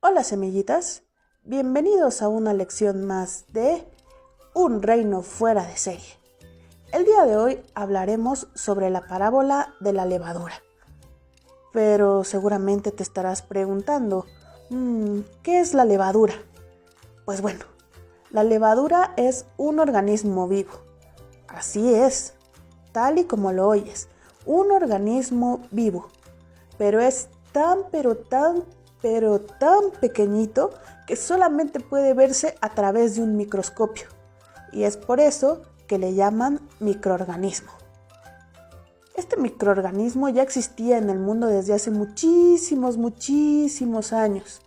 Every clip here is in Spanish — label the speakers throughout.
Speaker 1: Hola semillitas, bienvenidos a una lección más de Un reino fuera de serie. El día de hoy hablaremos sobre la parábola de la levadura. Pero seguramente te estarás preguntando, ¿qué es la levadura? Pues bueno, la levadura es un organismo vivo. Así es, tal y como lo oyes, un organismo vivo. Pero es tan pequeñito que solamente puede verse a través de un microscopio. Y es por eso que le llaman microorganismo. Este microorganismo ya existía en el mundo desde hace muchísimos años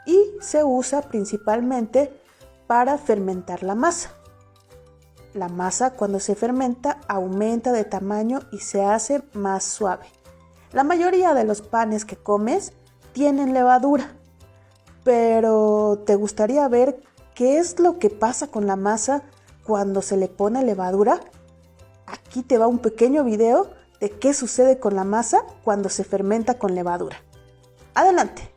Speaker 1: y se usa principalmente para fermentar la masa. La masa, cuando se fermenta, aumenta de tamaño y se hace más suave. La mayoría de los panes que comes tienen levadura, pero ¿te gustaría ver qué es lo que pasa con la masa cuando se le pone levadura? Aquí te va un pequeño video de qué sucede con la masa cuando se fermenta con levadura. ¡Adelante!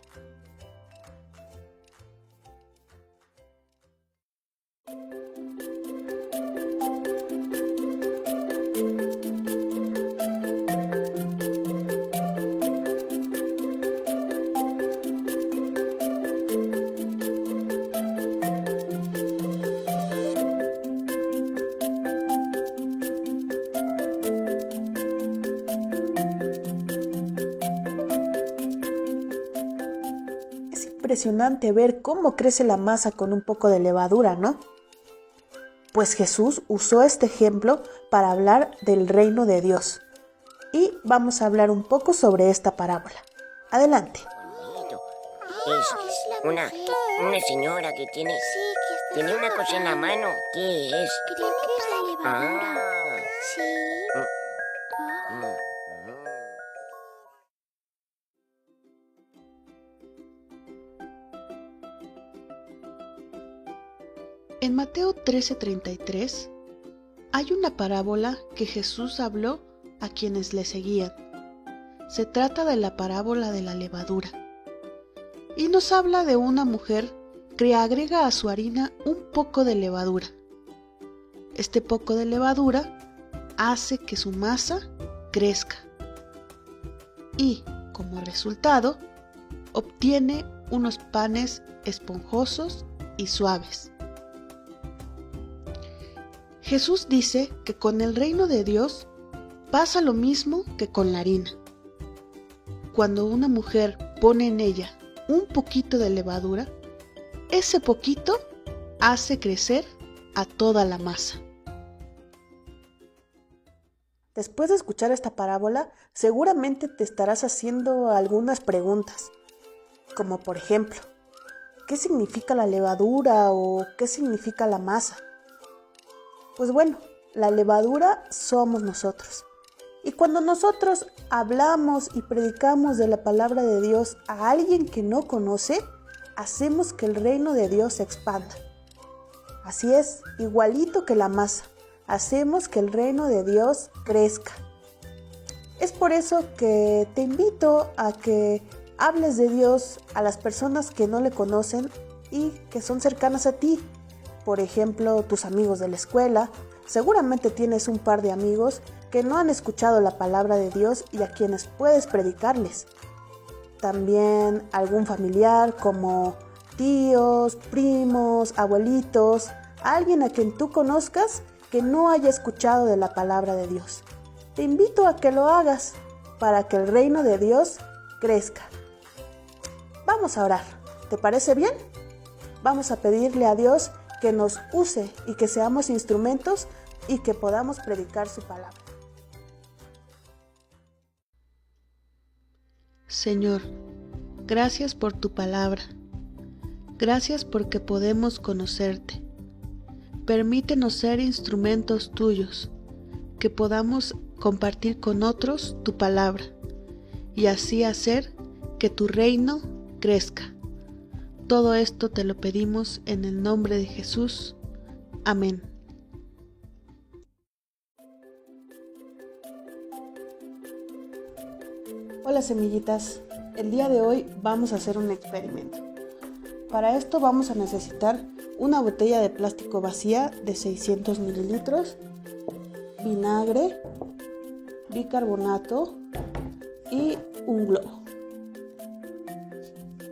Speaker 1: Es impresionante ver cómo crece la masa con un poco de levadura, ¿no? Pues Jesús usó este ejemplo para hablar del reino de Dios. Y vamos a hablar un poco sobre esta parábola. Adelante.
Speaker 2: Es una señora que tiene una cosa en la mano. ¿Qué es?
Speaker 3: Creo que es la levadura.
Speaker 2: Ah.
Speaker 3: Sí.
Speaker 1: En Mateo 13:33 hay una parábola que Jesús habló a quienes le seguían. Se trata de la parábola de la levadura. Y nos habla de una mujer que agrega a su harina un poco de levadura. Este poco de levadura hace que su masa crezca. Y, como resultado, obtiene unos panes esponjosos y suaves. Jesús dice que con el reino de Dios pasa lo mismo que con la harina. Cuando una mujer pone en ella un poquito de levadura, ese poquito hace crecer a toda la masa. Después de escuchar esta parábola, seguramente te estarás haciendo algunas preguntas, como por ejemplo, ¿qué significa la levadura o qué significa la masa? Pues bueno, la levadura somos nosotros. Y cuando nosotros hablamos y predicamos de la palabra de Dios a alguien que no conoce, hacemos que el reino de Dios se expanda. Así es, igualito que la masa, hacemos que el reino de Dios crezca. Es por eso que te invito a que hables de Dios a las personas que no le conocen y que son cercanas a ti. Por ejemplo, tus amigos de la escuela. Seguramente tienes un par de amigos que no han escuchado la palabra de Dios y a quienes puedes predicarles. También algún familiar como tíos, primos, abuelitos, alguien a quien tú conozcas que no haya escuchado de la palabra de Dios. Te invito a que lo hagas para que el reino de Dios crezca. Vamos a orar. ¿Te parece bien? Vamos a pedirle a Dios que nos use y que seamos instrumentos y que podamos predicar su palabra. Señor, gracias por tu palabra. Gracias porque podemos conocerte. Permítenos ser instrumentos tuyos, que podamos compartir con otros tu palabra y así hacer que tu reino crezca. Todo esto te lo pedimos en el nombre de Jesús. Amén. Hola semillitas, El día de hoy vamos a hacer un experimento. Para esto vamos a necesitar una botella de plástico vacía de 600 mililitros, vinagre, bicarbonato y un globo.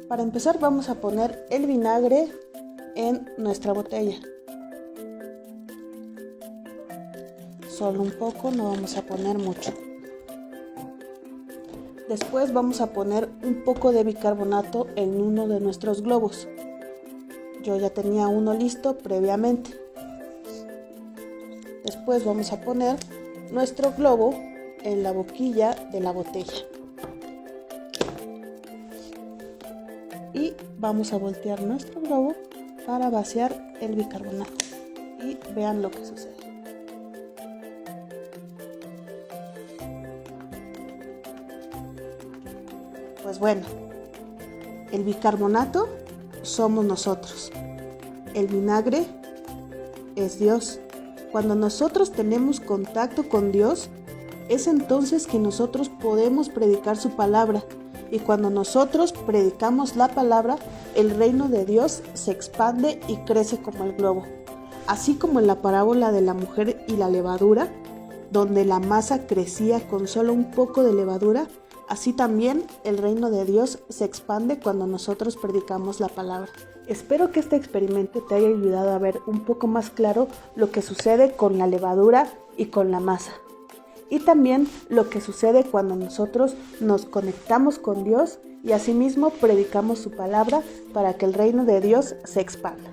Speaker 1: Para empezar vamos a poner el vinagre en nuestra botella. Solo un poco, no vamos a poner mucho. Después vamos a poner un poco de bicarbonato en uno de nuestros globos. Yo ya tenía uno listo previamente. Después vamos a poner nuestro globo en la boquilla de la botella. Y vamos a voltear nuestro globo para vaciar el bicarbonato. Y vean lo que sucede. Pues bueno, el bicarbonato somos nosotros. El vinagre es Dios. Cuando nosotros tenemos contacto con Dios, es entonces que nosotros podemos predicar su palabra. Y cuando nosotros predicamos la palabra, el reino de Dios se expande y crece como el globo. Así como en la parábola de la mujer y la levadura, donde la masa crecía con solo un poco de levadura, así también el reino de Dios se expande cuando nosotros predicamos la palabra. Espero que este experimento te haya ayudado a ver un poco más claro lo que sucede con la levadura y con la masa. Y también lo que sucede cuando nosotros nos conectamos con Dios y asimismo predicamos su palabra para que el reino de Dios se expanda.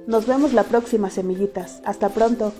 Speaker 1: Nos vemos la próxima, semillitas. Hasta pronto.